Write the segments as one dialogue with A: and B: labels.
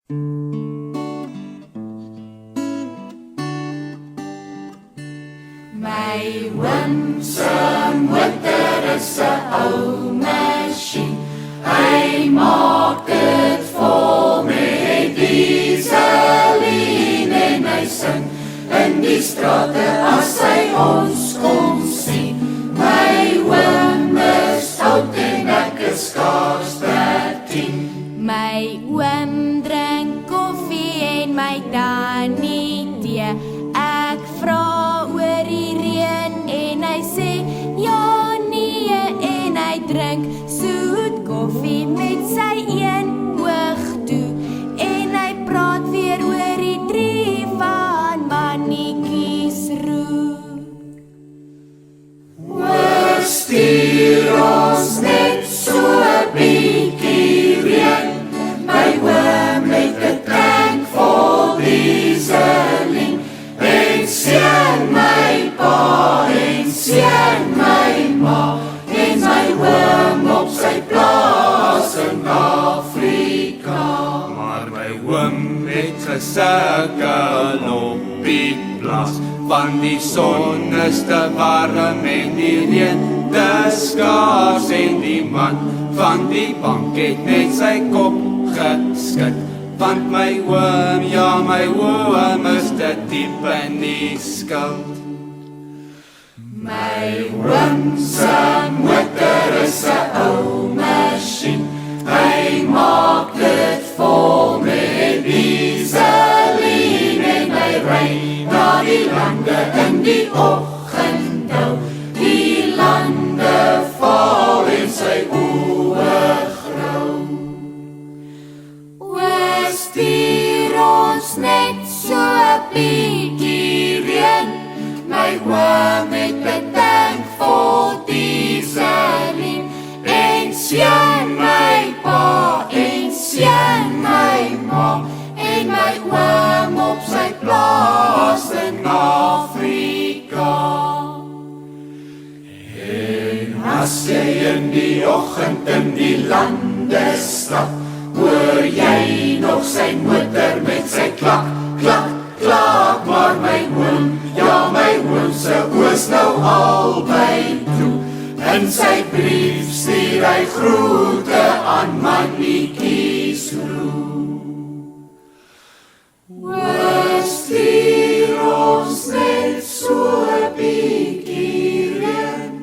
A: My oom se motor is 'n ou masjien. Hy maak dit vol met dieselien en hy sing in die strate as hy ons kom sien. My oom is oud en ek is skaars 13.
B: My oom drink koffie en my tannie tee. Ek vra oor die reën en hy sê ja nee en hy drink soet koffie met sy een oog toe en hy praat weer oor die drie van mannetjies roep.
A: Stuur ons net so 'n bietjie reën. My oom het 'n tank vol dieselien. En sien my pa en sien my ma en my oom op sy plaas in Afrika.
C: Maar my oom het gesukkel op die plaas, want die son is te warm en die reën te skaars en die man van die bank het net sy kop geskud. Want my oom, ja my oom is te diep in die skuld.
A: My oom se motor is 'n ou masjien. Hy maak dit vol met dieselien en hy ry na die lande in die oggendou. Die lande val en sy oë grou. Stuur ons net so 'n bietjie reën. My oom het 'n tank vol dieselien. En sien my pa en sien my ma en my oom op sy plaas in Afrika. En as jy in die oggend in die lande stap, hoor jy nog sy motor met sy klak, klak, klak. Maar my oom, ja my oom se oos nou albei toe. In sy brief stuur hy groete aan mannetjies roep. Stuur ons net so 'n bietjie reën.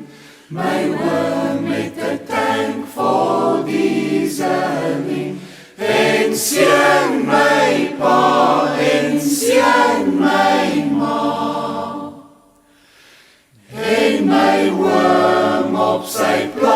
A: My oom het 'n tank vol dieselien. En sien my pa en sien my ma en my oom op sy plaas.